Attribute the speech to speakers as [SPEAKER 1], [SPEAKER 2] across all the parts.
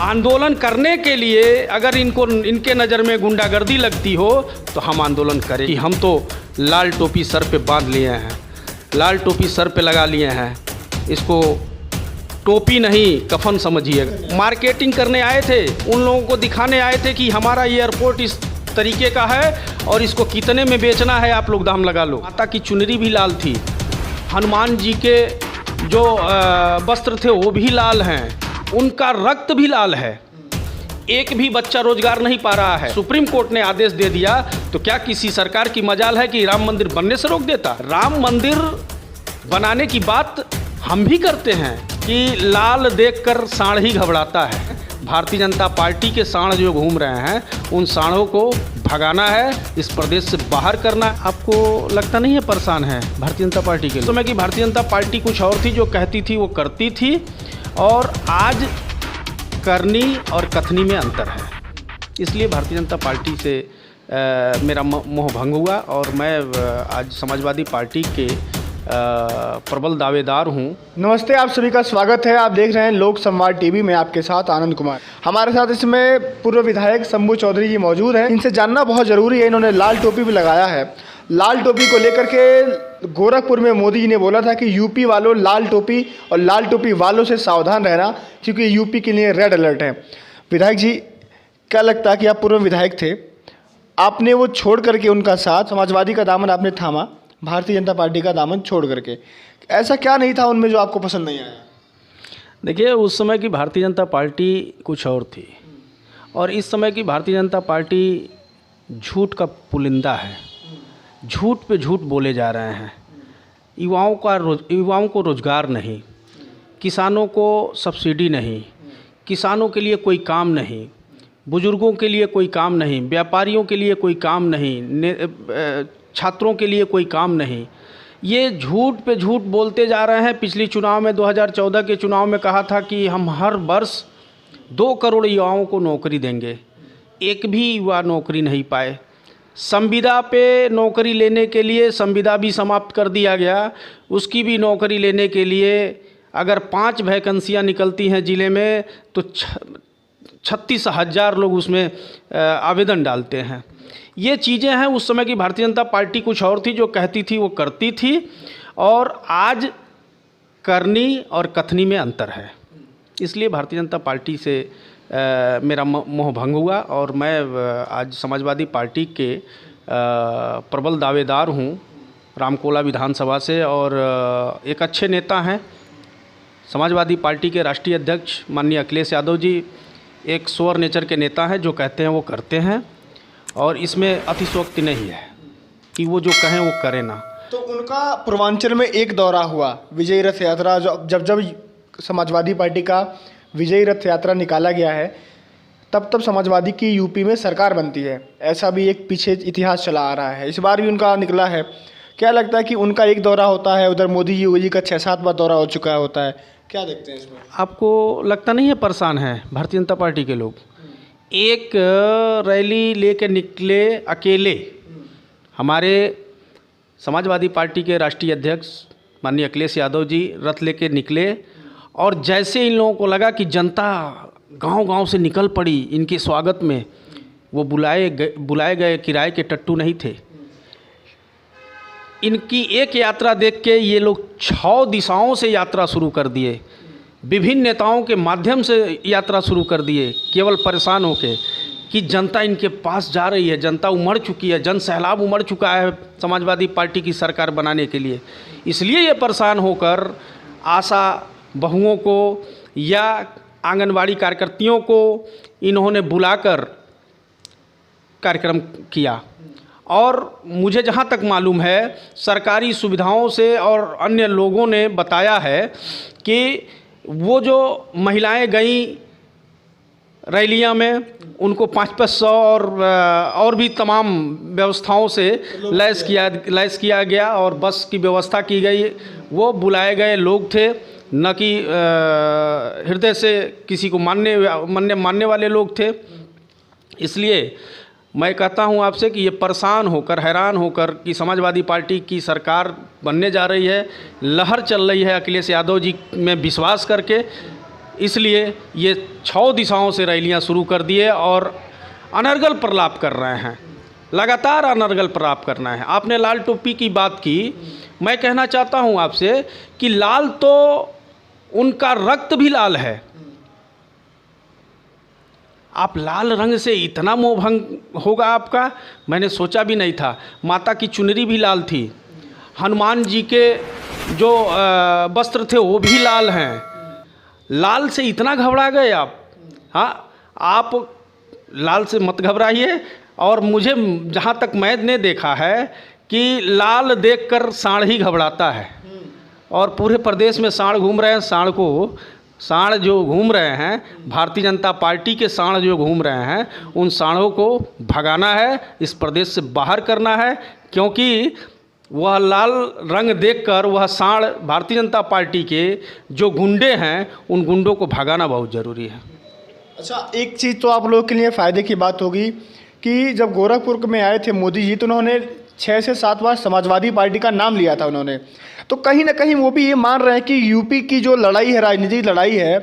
[SPEAKER 1] आंदोलन करने के लिए अगर इनके नज़र में गुंडागर्दी लगती हो तो हम आंदोलन करें कि हम तो लाल टोपी सर पे बांध लिए हैं, लाल टोपी सर पे लगा लिए हैं, इसको टोपी नहीं कफन समझिएगा। मार्केटिंग करने आए थे, उन लोगों को दिखाने आए थे कि हमारा ये एयरपोर्ट इस तरीके का है और इसको कितने में बेचना है, आप लोग दाम लगा लो। माता की चुनरी भी लाल थी, हनुमान जी के जो वस्त्र थे वो भी लाल हैं, उनका रक्त भी लाल है। एक भी बच्चा रोजगार नहीं पा रहा है। सुप्रीम कोर्ट ने आदेश दे दिया तो क्या किसी सरकार की मजाल है कि राम मंदिर बनने से रोक देता? राम मंदिर बनाने की बात हम भी करते हैं कि लाल देखकर सांड ही घबराता है। भारतीय जनता पार्टी के सांड जो घूम रहे हैं उन सांडों को भगाना है, इस प्रदेश से बाहर करना। आपको लगता नहीं है परेशान है भारतीय जनता पार्टी के लिए? समय की भारतीय जनता पार्टी कुछ और थी, जो कहती थी वो करती थी, और आज करनी और कथनी में अंतर है। इसलिए भारतीय जनता पार्टी से मेरा मोह भंग हुआ और मैं आज समाजवादी पार्टी के प्रबल दावेदार हूं।
[SPEAKER 2] नमस्ते, आप सभी का स्वागत है। आप देख रहे हैं लोक संवाद टीवी में, आपके साथ आनंद कुमार। हमारे साथ इसमें पूर्व विधायक शंभू चौधरी जी मौजूद हैं। इनसे जानना बहुत ज़रूरी है। इन्होंने लाल टोपी भी लगाया है। लाल टोपी को लेकर के गोरखपुर में मोदी जी ने बोला था कि यूपी वालों लाल टोपी और लाल टोपी वालों से सावधान रहना, क्योंकि यूपी के लिए रेड अलर्ट है। विधायक जी, क्या लगता है कि आप पूर्व विधायक थे, आपने वो छोड़ करके उनका साथ, समाजवादी का दामन आपने थामा, भारतीय जनता पार्टी का दामन छोड़ करके, ऐसा क्या नहीं था उनमें जो आपको पसंद नहीं आया?
[SPEAKER 1] देखिए, उस समय की भारतीय जनता पार्टी कुछ और थी और इस समय की भारतीय जनता पार्टी झूठ का पुलिंदा है। झूठ पे झूठ बोले जा रहे हैं। युवाओं को रोज़गार नहीं, किसानों को सब्सिडी नहीं, किसानों के लिए कोई काम नहीं, बुजुर्गों के लिए कोई काम नहीं, व्यापारियों के लिए कोई काम नहीं, छात्रों के लिए कोई काम नहीं। ये झूठ पे झूठ बोलते जा रहे हैं। पिछली चुनाव में 2014 के चुनाव में कहा था कि हम हर वर्ष 2 करोड़ युवाओं को नौकरी देंगे। एक भी युवा नौकरी नहीं पाए। संविदा पे नौकरी लेने के लिए संविदा भी समाप्त कर दिया गया। उसकी भी नौकरी लेने के लिए अगर 5 वैकेंसियाँ निकलती हैं ज़िले में तो 36,000 लोग उसमें आवेदन डालते हैं। ये चीज़ें हैं। उस समय की भारतीय जनता पार्टी कुछ और थी, जो कहती थी वो करती थी, और आज करनी और कथनी में अंतर है। इसलिए भारतीय जनता पार्टी से मेरा मोह भंग हुआ और मैं आज समाजवादी पार्टी के प्रबल दावेदार हूँ रामकोला विधानसभा से, और एक अच्छे नेता हैं समाजवादी पार्टी के राष्ट्रीय अध्यक्ष माननीय अखिलेश यादव जी। एक सोअर नेचर के नेता हैं, जो कहते हैं वो करते हैं, और इसमें अतिशयोक्ति नहीं है कि वो जो कहें वो करें ना।
[SPEAKER 2] तो उनका पूर्वांचल में एक दौरा हुआ, विजयी रथ यात्रा, जब समाजवादी पार्टी का विजयी रथ यात्रा निकाला गया है, तब समाजवादी की यूपी में सरकार बनती है। ऐसा भी एक पीछे इतिहास चला आ रहा है। इस बार भी उनका निकला है। क्या लगता है कि उनका एक दौरा होता है, उधर मोदी जी योगी जी का 6-7 बार दौरा हो चुका होता है, क्या देखते हैं इसमें?
[SPEAKER 1] आपको लगता नहीं है परेशान है भारतीय जनता पार्टी के लोग? एक रैली लेके निकले अकेले, हमारे समाजवादी पार्टी के राष्ट्रीय अध्यक्ष माननीय अखिलेश यादव जी रथ लेके निकले, और जैसे इन लोगों को लगा कि जनता गांव-गांव से निकल पड़ी इनके स्वागत में, वो बुलाए गए किराए के टट्टू नहीं थे। इनकी एक यात्रा देख के ये लोग 6 दिशाओं से यात्रा शुरू कर दिए, विभिन्न नेताओं के माध्यम से यात्रा शुरू कर दिए, केवल परेशान होके कि जनता इनके पास जा रही है, जनता उमड़ चुकी है, जन सैलाब उमड़ चुका है समाजवादी पार्टी की सरकार बनाने के लिए। इसलिए ये परेशान होकर आशा बहुओं को या आंगनवाड़ी कार्यकर्तियों को इन्होंने बुलाकर कार्यक्रम किया, और मुझे जहाँ तक मालूम है सरकारी सुविधाओं से और अन्य लोगों ने बताया है कि वो जो महिलाएं गईं रैलियां में, उनको 500 और भी तमाम व्यवस्थाओं से लैस किया गया और बस की व्यवस्था की गई। वो बुलाए गए लोग थे, न कि हृदय से किसी को मानने वाले लोग थे। इसलिए मैं कहता हूं आपसे कि ये परेशान होकर, हैरान होकर कि समाजवादी पार्टी की सरकार बनने जा रही है, लहर चल रही है अखिलेश यादव जी में विश्वास करके, इसलिए ये 6 दिशाओं से रैलियां शुरू कर दिए और अनर्गल प्रलाप कर रहे हैं, लगातार अनर्गल प्रलाप करना है। आपने लाल टोपी की बात की, मैं कहना चाहता हूं आपसे कि लाल तो उनका रक्त भी लाल है। आप लाल रंग से इतना मोहभंग होगा आपका, मैंने सोचा भी नहीं था। माता की चुनरी भी लाल थी, हनुमान जी के जो वस्त्र थे वो भी लाल हैं। लाल से इतना घबरा गए आप? हाँ, आप लाल से मत घबराइए। और मुझे जहाँ तक मैंने देखा है कि लाल देखकर सांड ही घबराता है, और पूरे प्रदेश में सांड घूम रहे हैं। सांड जो घूम रहे हैं, भारतीय जनता पार्टी के सांड जो घूम रहे हैं, उन सांडों को भगाना है, इस प्रदेश से बाहर करना है, क्योंकि वह लाल रंग देखकर वह सांड भारतीय जनता पार्टी के जो गुंडे हैं, उन गुंडों को भगाना बहुत ज़रूरी है।
[SPEAKER 2] अच्छा, एक चीज़ तो आप लोगों के लिए फ़ायदे की बात होगी कि जब गोरखपुर में आए थे मोदी जी, तो उन्होंने 6 से 7 बार समाजवादी पार्टी का नाम लिया था उन्होंने। तो कहीं ना कहीं वो भी ये मान रहे हैं कि यूपी की जो लड़ाई है, राजनीतिक लड़ाई है,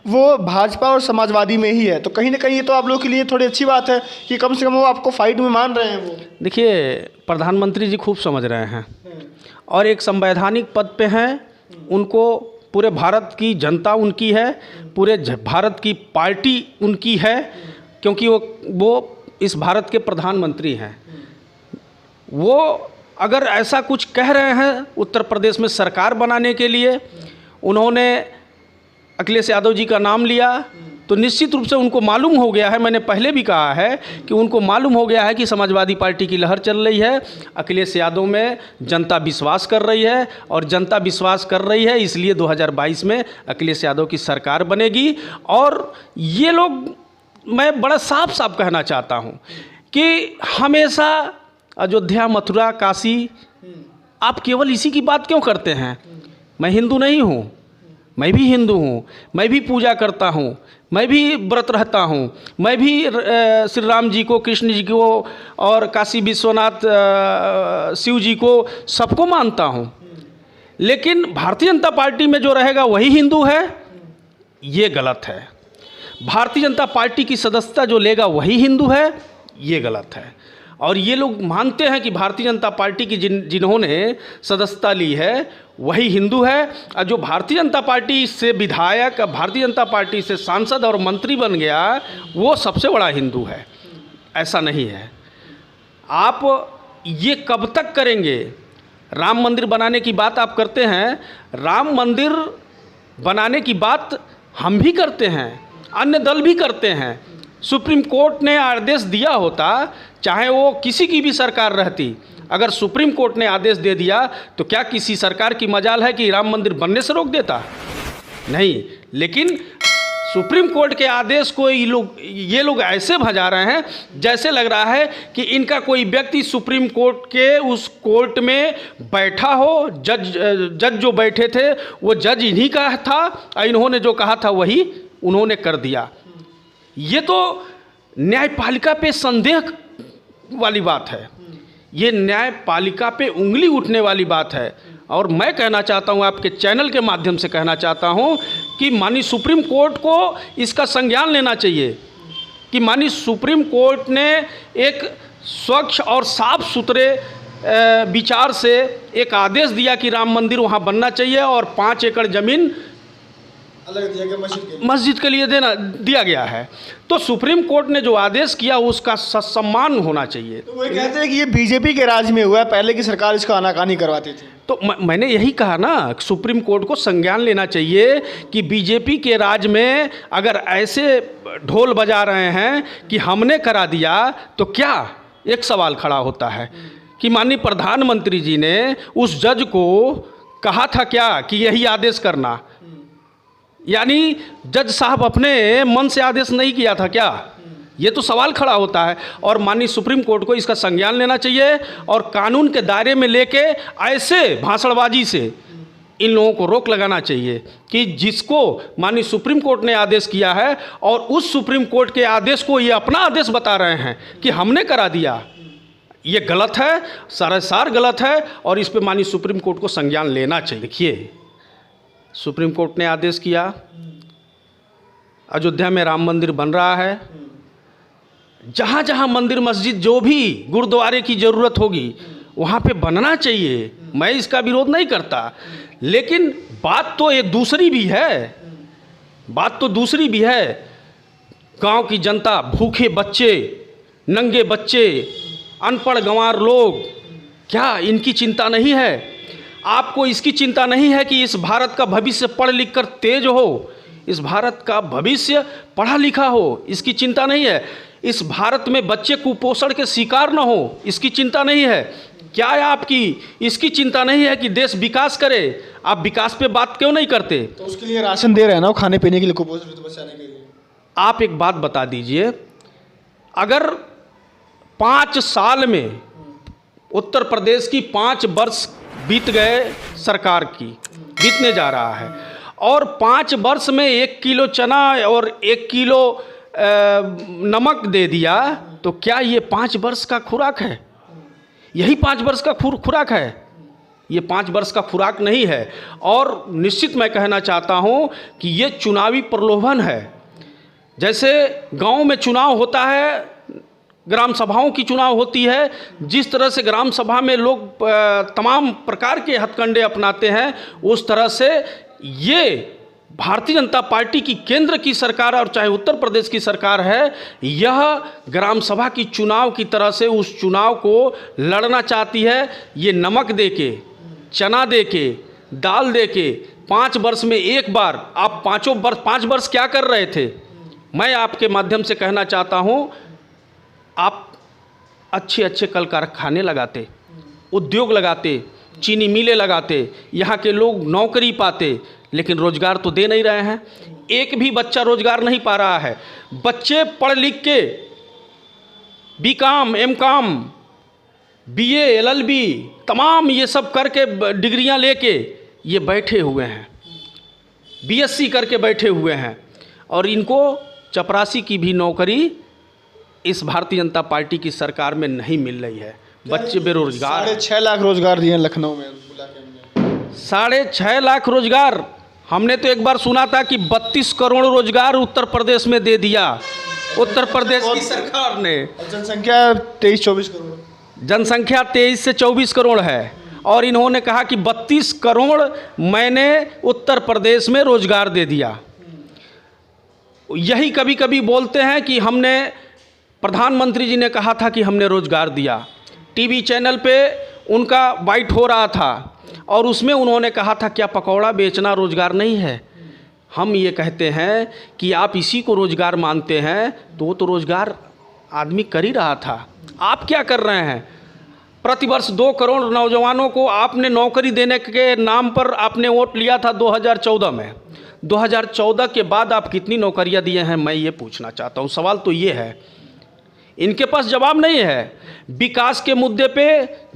[SPEAKER 2] वो भाजपा और समाजवादी में ही है। तो कहीं ना कहीं ये तो आप लोगों के लिए थोड़ी अच्छी बात है कि कम से कम वो आपको फाइट में मान रहे हैं। वो देखिए,
[SPEAKER 1] प्रधानमंत्री जी खूब समझ रहे हैं और एक संवैधानिक पद पे हैं। उनको पूरे भारत की जनता उनकी है, पूरे भारत की पार्टी उनकी है, क्योंकि वो इस भारत के प्रधानमंत्री हैं। वो अगर ऐसा कुछ कह रहे हैं उत्तर प्रदेश में सरकार बनाने के लिए, उन्होंने अखिलेश यादव जी का नाम लिया, तो निश्चित रूप से उनको मालूम हो गया है, मैंने पहले भी कहा है कि उनको मालूम हो गया है कि समाजवादी पार्टी की लहर चल रही है, अखिलेश यादव में जनता विश्वास कर रही है, और जनता विश्वास कर रही है इसलिए 2022 में अखिलेश यादव की सरकार बनेगी। और ये लोग, मैं बड़ा साफ साफ कहना चाहता हूँ कि हमेशा अयोध्या, मथुरा, काशी, आप केवल इसी की बात क्यों करते हैं? मैं हिंदू नहीं हूँ, मैं भी हिंदू हूँ, मैं भी पूजा करता हूँ, मैं भी व्रत रहता हूँ, मैं भी श्री राम जी को, कृष्ण जी को और काशी विश्वनाथ शिव जी को, सबको मानता हूँ। लेकिन भारतीय जनता पार्टी में जो रहेगा वही हिंदू है, ये गलत है। भारतीय जनता पार्टी की सदस्यता जो लेगा वही हिंदू है, ये गलत है। और ये लोग मानते हैं कि भारतीय जनता पार्टी की जिन्होंने सदस्यता ली है वही हिंदू है, और जो भारतीय जनता पार्टी से विधायक, भारतीय जनता पार्टी से सांसद और मंत्री बन गया, वो सबसे बड़ा हिंदू है। ऐसा नहीं है। आप ये कब तक करेंगे? राम मंदिर बनाने की बात आप करते हैं, राम मंदिर बनाने की बात हम भी करते हैं, अन्य दल भी करते हैं। सुप्रीम कोर्ट ने आदेश दिया होता, चाहे वो किसी की भी सरकार रहती, अगर सुप्रीम कोर्ट ने आदेश दे दिया तो क्या किसी सरकार की मजाल है कि राम मंदिर बनने से रोक देता? नहीं। लेकिन सुप्रीम कोर्ट के आदेश को ये लोग ऐसे भजा रहे हैं जैसे लग रहा है कि इनका कोई व्यक्ति सुप्रीम कोर्ट के उस कोर्ट में बैठा हो, जज जो बैठे थे वो जज इन्हीं का था, और इन्होंने जो कहा था वही उन्होंने कर दिया। ये तो न्यायपालिका पे संदेह वाली बात है, ये न्यायपालिका पे उंगली उठने वाली बात है। और मैं कहना चाहता हूँ, आपके चैनल के माध्यम से कहना चाहता हूँ कि माननीय सुप्रीम कोर्ट को इसका संज्ञान लेना चाहिए कि माननीय सुप्रीम कोर्ट ने एक स्वच्छ और साफ सुथरे विचार से एक आदेश दिया कि राम मंदिर वहाँ बनना चाहिए, और 5 एकड़ ज़मीन अलग दिया गया, मस्जिद के लिए दिया गया है। तो सुप्रीम कोर्ट ने जो आदेश किया उसका सम्मान होना चाहिए। तो वो कहते हैं कि ये बीजेपी के राज में हुआ है, पहले की सरकार इसको आनाकानी करवाती थी। तो मैंने यही कहा ना, सुप्रीम कोर्ट को संज्ञान लेना चाहिए कि बीजेपी के राज में अगर ऐसे ढोल बजा रहे हैं कि हमने करा दिया, तो क्या एक सवाल खड़ा होता है कि माननीय प्रधानमंत्री जी ने उस जज को कहा था क्या कि यही आदेश करना, यानी जज साहब अपने मन से आदेश नहीं किया था क्या? ये तो सवाल खड़ा होता है। और माननीय सुप्रीम कोर्ट को इसका संज्ञान लेना चाहिए और कानून के दायरे में लेके ऐसे भाषणबाजी से इन लोगों को रोक लगाना चाहिए कि जिसको माननीय सुप्रीम कोर्ट ने आदेश किया है और उस सुप्रीम कोर्ट के आदेश को ये अपना आदेश बता रहे हैं कि हमने करा दिया, ये गलत है, सरासर गलत है, और इस पे माननीय सुप्रीम कोर्ट को संज्ञान लेना चाहिए। देखिए, सुप्रीम कोर्ट ने आदेश किया, अयोध्या में राम मंदिर बन रहा है, जहाँ जहाँ मंदिर मस्जिद जो भी गुरुद्वारे की ज़रूरत होगी वहाँ पे बनना चाहिए। मैं इसका विरोध नहीं करता, लेकिन बात तो एक दूसरी भी है, बात तो दूसरी भी है। गांव की जनता, भूखे बच्चे, नंगे बच्चे, अनपढ़ गंवार लोग, क्या इनकी चिंता नहीं है? आपको इसकी चिंता नहीं है कि इस भारत का भविष्य पढ़ लिख कर तेज हो, इस भारत का भविष्य पढ़ा लिखा हो, इसकी चिंता नहीं है? इस भारत में बच्चे कुपोषण के शिकार न हो, इसकी चिंता नहीं है? क्या है आपकी इसकी चिंता नहीं है कि देश विकास करे? आप विकास पे बात क्यों नहीं करते?
[SPEAKER 2] तो उसके लिए राशन दे रहे हैं ना, खाने पीने के लिए, कुपोषण से बचाने के लिए।
[SPEAKER 1] आप एक बात बता दीजिए, अगर 5 साल में उत्तर प्रदेश की 5 वर्ष बीत गए, सरकार की बीतने जा रहा है, और 5 वर्ष में 1 किलो चना और 1 किलो नमक दे दिया, तो क्या ये 5 वर्ष का खुराक है? यही 5 वर्ष का खुराक है? ये 5 वर्ष का खुराक नहीं है। और निश्चित मैं कहना चाहता हूँ कि ये चुनावी प्रलोभन है। जैसे गांव में चुनाव होता है, ग्राम सभाओं की चुनाव होती है, जिस तरह से ग्राम सभा में लोग तमाम प्रकार के हथकंडे अपनाते हैं, उस तरह से ये भारतीय जनता पार्टी की केंद्र की सरकार और चाहे उत्तर प्रदेश की सरकार है, यह ग्राम सभा की चुनाव की तरह से उस चुनाव को लड़ना चाहती है। ये नमक देके, चना देके, दाल देके 5 वर्ष में एक बार, आप 5 वर्ष क्या कर रहे थे? मैं आपके माध्यम से कहना चाहता हूँ, आप अच्छे अच्छे कल कारखाने लगाते, उद्योग लगाते, चीनी मिलें लगाते, यहाँ के लोग नौकरी पाते, लेकिन रोजगार तो दे नहीं रहे हैं। एक भी बच्चा रोजगार नहीं पा रहा है। बच्चे पढ़ लिख के बीकॉम, एमकॉम, बीए, एलएलबी तमाम ये सब करके डिग्रियां लेके ये बैठे हुए हैं, बीएससी करके बैठे हुए हैं, और इनको चपरासी की भी नौकरी इस भारतीय जनता पार्टी की सरकार में नहीं मिल रही है। बच्चे बेरोजगार।
[SPEAKER 2] 6.5 लाख रोजगार दिए लखनऊ में।
[SPEAKER 1] 6.5 लाख रोजगार, हमने तो एक बार सुना था कि 32 करोड़ रोजगार उत्तर प्रदेश में दे दिया उत्तर प्रदेश की सरकार ने।
[SPEAKER 2] जनसंख्या 23-24 करोड़,
[SPEAKER 1] जनसंख्या 23 से 24 करोड़ है, और इन्होंने कहा कि 32 करोड़ मैंने उत्तर प्रदेश में रोजगार दे दिया। यही कभी कभी बोलते हैं कि हमने, प्रधानमंत्री जी ने कहा था कि हमने रोजगार दिया। टीवी चैनल पे उनका बाइट हो रहा था, और उसमें उन्होंने कहा था क्या पकौड़ा बेचना रोजगार नहीं है? हम ये कहते हैं कि आप इसी को रोजगार मानते हैं, तो वो तो रोजगार आदमी कर ही रहा था। आप क्या कर रहे हैं? प्रतिवर्ष 2 करोड़ नौजवानों को आपने नौकरी देने के नाम पर आपने वोट लिया था 2014 में। 2014 के बाद आप कितनी नौकरियां दिए हैं, मैं ये पूछना चाहता हूँ। सवाल तो ये है, इनके पास जवाब नहीं है। विकास के मुद्दे पे,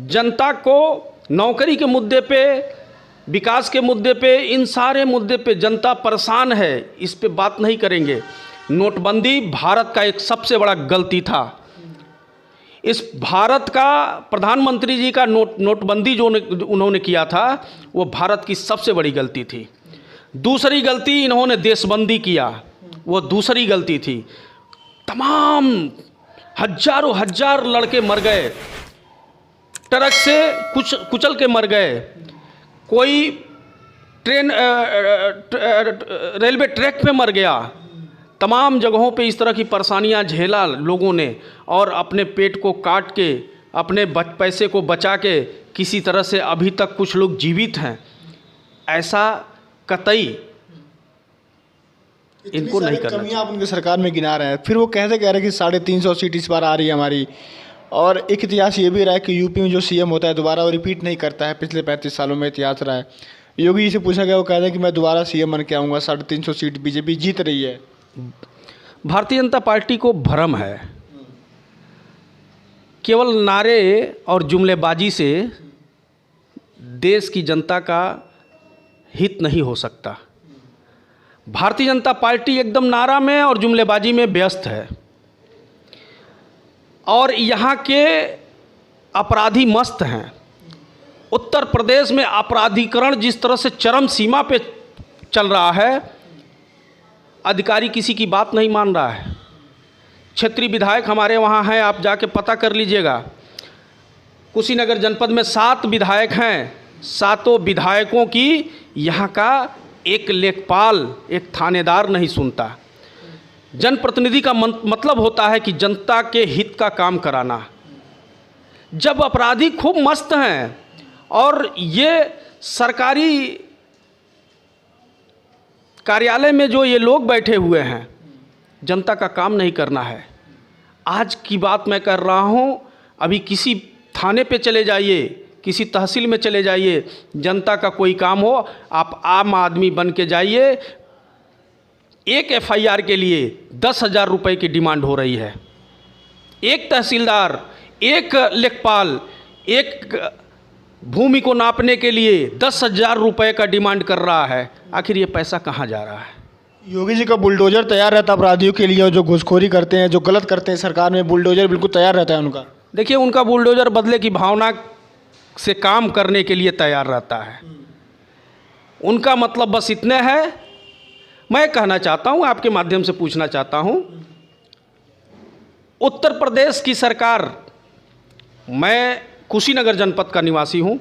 [SPEAKER 1] जनता को नौकरी के मुद्दे पे, विकास के मुद्दे पे, इन सारे मुद्दे पे जनता परेशान है, इस पे बात नहीं करेंगे। नोटबंदी भारत का एक सबसे बड़ा गलती था। इस भारत का प्रधानमंत्री जी का नोटबंदी जो उन्होंने किया था, वो भारत की सबसे बड़ी गलती थी। दूसरी गलती, इन्होंने देशबंदी किया, वो दूसरी गलती थी। तमाम हजारों हजार लड़के मर गए, ट्रक से कुचल के मर गए, कोई ट्रेन रेलवे ट्रैक पे मर गया। तमाम जगहों पे इस तरह की परेशानियां झेला लोगों ने, और अपने पेट को काट के, अपने पैसे को बचा के किसी तरह से अभी तक कुछ लोग जीवित हैं। ऐसा कतई इनको नहीं करना।
[SPEAKER 2] कमियां आप उनकी सरकार में गिना रहे हैं, फिर वो कह रहे हैं कि 350 सीट इस बार आ रही है हमारी। और एक इतिहास ये भी रहा है कि यूपी में जो सीएम होता है दोबारा वो रिपीट नहीं करता है। पिछले 35 सालों में इतिहास रहा है। योगी जी से पूछा गया, वो कह रहे हैं कि मैं दोबारा सीएम बन के आऊँगा। 350 सीट बीजेपी जीत रही है।
[SPEAKER 1] भारतीय जनता पार्टी को भ्रम है, केवल नारे और जुमलेबाजी से देश की जनता का हित नहीं हो सकता। भारतीय जनता पार्टी एकदम नारा में और जुमलेबाजी में व्यस्त है, और यहाँ के अपराधी मस्त हैं। उत्तर प्रदेश में अपराधीकरण जिस तरह से चरम सीमा पे चल रहा है, अधिकारी किसी की बात नहीं मान रहा है। क्षेत्रीय विधायक हमारे वहाँ हैं, आप जाके पता कर लीजिएगा। कुशीनगर जनपद में 7 विधायक हैं, 7 विधायकों की यहाँ का एक लेखपाल, एक थानेदार नहीं सुनता। जनप्रतिनिधि का मतलब होता है कि जनता के हित का काम कराना। जब अपराधी खूब मस्त हैं और ये सरकारी कार्यालय में जो ये लोग बैठे हुए हैं, जनता का काम नहीं करना है। आज की बात मैं कर रहा हूँ, अभी किसी थाने पे चले जाइए, किसी तहसील में चले जाइए, जनता का कोई काम हो, आप आम आदमी बन के जाइए, एक एफआईआर के लिए 10,000 रुपये की डिमांड हो रही है। एक तहसीलदार, एक लेखपाल, एक भूमि को नापने के लिए 10,000 रुपये का डिमांड कर रहा है। आखिर ये पैसा कहाँ जा रहा है?
[SPEAKER 2] योगी जी का बुलडोजर तैयार रहता है अपराधियों के लिए, जो घूसखोरी करते हैं, जो गलत करते हैं सरकार में, बुलडोजर बिल्कुल तैयार रहता है उनका।
[SPEAKER 1] देखिए, उनका बुलडोजर बदले की भावना से काम करने के लिए तैयार रहता है। उनका मतलब बस इतने है। मैं कहना चाहता हूँ, आपके माध्यम से पूछना चाहता हूँ, उत्तर प्रदेश की सरकार, मैं कुशीनगर जनपद का निवासी हूँ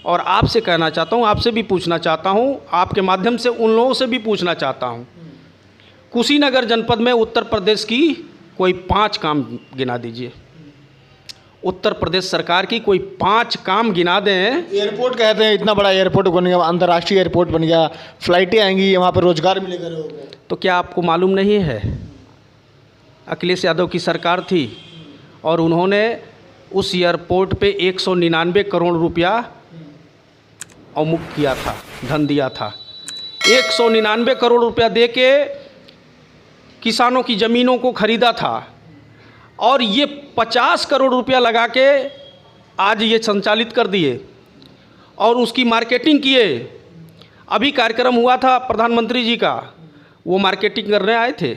[SPEAKER 1] और आपसे कहना चाहता हूँ, आपसे भी पूछना चाहता हूँ, आपके माध्यम से उन लोगों से भी पूछना चाहता हूँ, कुशीनगर जनपद में उत्तर प्रदेश की कोई 5 काम गिना दीजिए। उत्तर प्रदेश सरकार की कोई 5 काम गिना दें।
[SPEAKER 2] एयरपोर्ट कहते हैं, इतना बड़ा एयरपोर्ट बन गया, अंतर्राष्ट्रीय एयरपोर्ट बन गया, फ्लाइटें आएंगी, वहाँ पर रोजगार मिलेगा लोगों को।
[SPEAKER 1] तो क्या आपको मालूम नहीं है, अखिलेश यादव की सरकार थी और उन्होंने उस एयरपोर्ट पे 199 करोड़ रुपया अवमुक्त किया था, धन दिया था। 199 करोड़ रुपया दे के किसानों की ज़मीनों को खरीदा था और ये 50 करोड़ रुपया लगा के आज ये संचालित कर दिए और उसकी मार्केटिंग किए। अभी कार्यक्रम हुआ था प्रधानमंत्री जी का, वो मार्केटिंग करने आए थे,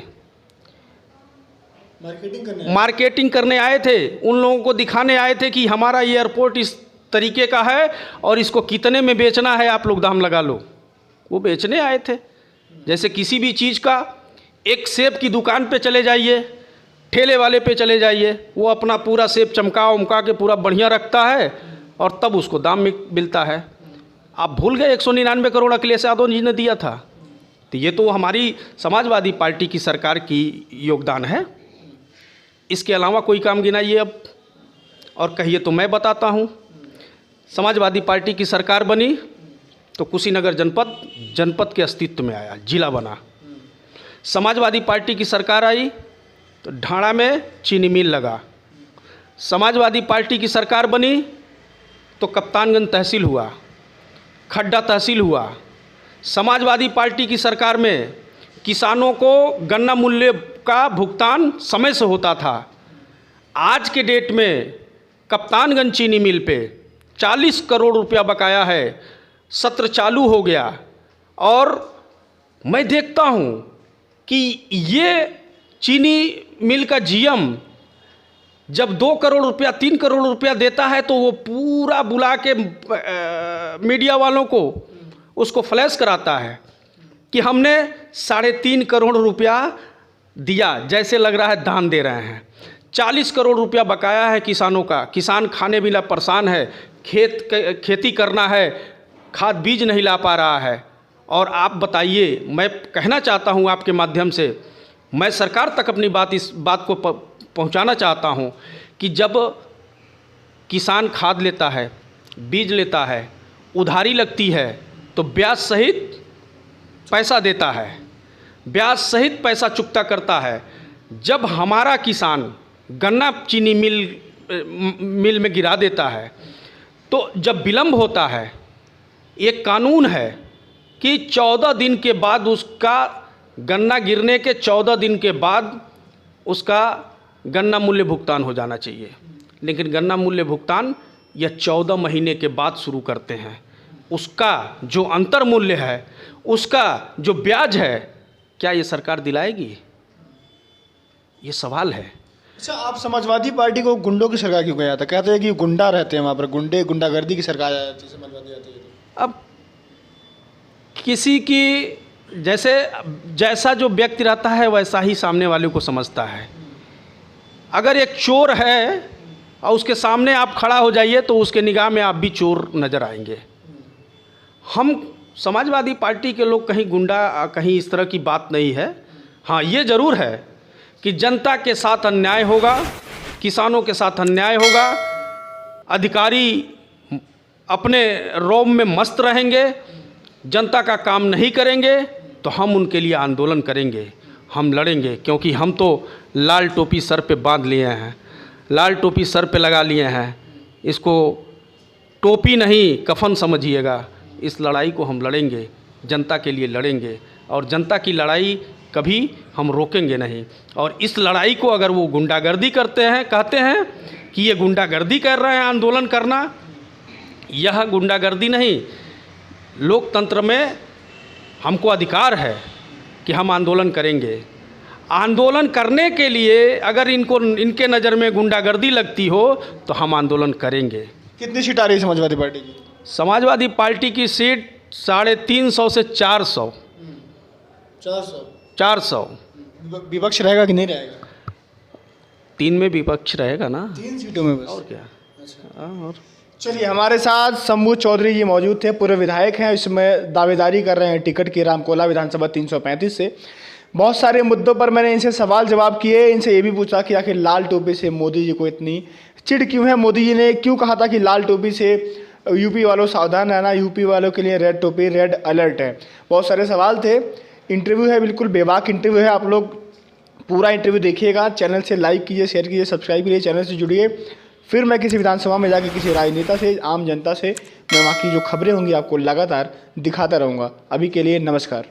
[SPEAKER 1] मार्केटिंग करने आए थे, उन लोगों को दिखाने आए थे कि हमारा एयरपोर्ट इस तरीके का है और इसको कितने में बेचना है, आप लोग दाम लगा लो। वो बेचने आए थे। जैसे किसी भी चीज़ का, एक सेब की दुकान पे चले जाइए, ठेले वाले पे चले जाइए, वो अपना पूरा सेब चमका उमका के पूरा बढ़िया रखता है और तब उसको दाम मिलता है। आप भूल गए 199 करोड़ अखिलेश यादव जी ने दिया था। तो ये तो हमारी समाजवादी पार्टी की सरकार की योगदान है। इसके अलावा कोई काम गिनाइए अब और कहिए तो मैं बताता हूँ। समाजवादी पार्टी की सरकार बनी तो कुशीनगर जनपद के अस्तित्व में आया, जिला बना। समाजवादी पार्टी की सरकार आई तो ढाणा में चीनी मिल लगा। समाजवादी पार्टी की सरकार बनी तो कप्तानगंज तहसील हुआ, खड्डा तहसील हुआ। समाजवादी पार्टी की सरकार में किसानों को गन्ना मूल्य का भुगतान समय से होता था। आज के डेट में कप्तानगंज चीनी मिल पे 40 करोड़ रुपया बकाया है। सत्र चालू हो गया और मैं देखता हूँ कि ये चीनी मिल का जीएम जब 2 करोड़ रुपया 3 करोड़ रुपया देता है तो वो पूरा बुला के मीडिया वालों को उसको फ्लैश कराता है कि हमने 3.5 करोड़ रुपया दिया, जैसे लग रहा है दान दे रहे हैं। 40 करोड़ रुपया बकाया है किसानों का। किसान खाने बिना परेशान है, खेती करना है, खाद बीज नहीं ला पा रहा है। और आप बताइए, मैं कहना चाहता हूँ आपके माध्यम से, मैं सरकार तक अपनी इस बात को पहुँचाना चाहता हूँ कि जब किसान खाद लेता है, बीज लेता है, उधारी लगती है तो ब्याज सहित पैसा देता है, ब्याज सहित पैसा चुकता करता है। जब हमारा किसान गन्ना चीनी मिल में गिरा देता है तो जब विलम्ब होता है, एक कानून है कि 14 दिन के बाद, उसका गन्ना गिरने के 14 दिन के बाद उसका गन्ना मूल्य भुगतान हो जाना चाहिए। लेकिन गन्ना मूल्य भुगतान यह 14 महीने के बाद शुरू करते हैं। उसका जो अंतर मूल्य है, उसका जो ब्याज है, क्या ये सरकार दिलाएगी? ये सवाल है।
[SPEAKER 2] अच्छा, आप समाजवादी पार्टी को गुंडों की सरकार क्यों कहा था? कहते हैं कि गुंडा रहते हैं वहाँ पर, गुंडागर्दी की सरकार आ जाती है समाजवादी आती है।
[SPEAKER 1] अब किसी की जैसे जैसा जो व्यक्ति रहता है वैसा ही सामने वाले को समझता है। अगर एक चोर है और उसके सामने आप खड़ा हो जाइए तो उसके निगाह में आप भी चोर नज़र आएंगे। हम समाजवादी पार्टी के लोग कहीं गुंडा, कहीं इस तरह की बात नहीं है। हाँ, ये ज़रूर है कि जनता के साथ अन्याय होगा, किसानों के साथ अन्याय होगा, अधिकारी अपने रौब में मस्त रहेंगे, जनता का काम नहीं करेंगे, तो हम उनके लिए आंदोलन करेंगे, हम लड़ेंगे। क्योंकि हम तो लाल टोपी सर पे बांध लिए हैं, लाल टोपी सर पे लगा लिए हैं। इसको टोपी नहीं कफन समझिएगा। इस लड़ाई को हम लड़ेंगे, जनता के लिए लड़ेंगे, और जनता की लड़ाई कभी हम रोकेंगे नहीं। और इस लड़ाई को अगर वो गुंडागर्दी करते हैं, कहते हैं कि ये गुंडागर्दी कर रहे हैं आंदोलन करना, यह गुंडागर्दी नहीं। लोकतंत्र में हमको अधिकार है कि हम आंदोलन करेंगे। आंदोलन करने के लिए अगर इनके नज़र में गुंडागर्दी लगती हो तो हम आंदोलन करेंगे।
[SPEAKER 2] कितनी सीट आ रही है समाजवादी पार्टी की?
[SPEAKER 1] समाजवादी पार्टी की सीट 350 से 400। 400।
[SPEAKER 2] विपक्ष रहेगा कि नहीं रहेगा?
[SPEAKER 1] 3 में विपक्ष रहेगा ना,
[SPEAKER 2] 3 सीटों में बस।
[SPEAKER 1] और क्या। और
[SPEAKER 2] चलिए, हमारे साथ शंभू चौधरी जी मौजूद थे, पूर्व विधायक हैं, इसमें दावेदारी कर रहे हैं टिकट की रामकोला विधानसभा 335 से। बहुत सारे मुद्दों पर मैंने इनसे सवाल जवाब किए। इनसे ये भी पूछा कि आखिर लाल टोपी से मोदी जी को इतनी चिढ़ क्यों है। मोदी जी ने क्यों कहा था कि लाल टोपी से यूपी वालों सावधान रहना, यूपी वालों के लिए रेड टोपी, रेड अलर्ट है। बहुत सारे सवाल थे। इंटरव्यू है, बिल्कुल बेबाक इंटरव्यू है। आप लोग पूरा इंटरव्यू देखिएगा। चैनल से लाइक कीजिए, शेयर कीजिए, सब्सक्राइब कीजिए, चैनल से जुड़िए। फिर मैं किसी विधानसभा में जाकर किसी राजनेता से, आम जनता से मैं वहाँ की जो खबरें होंगी आपको लगातार दिखाता रहूँगा। अभी के लिए नमस्कार।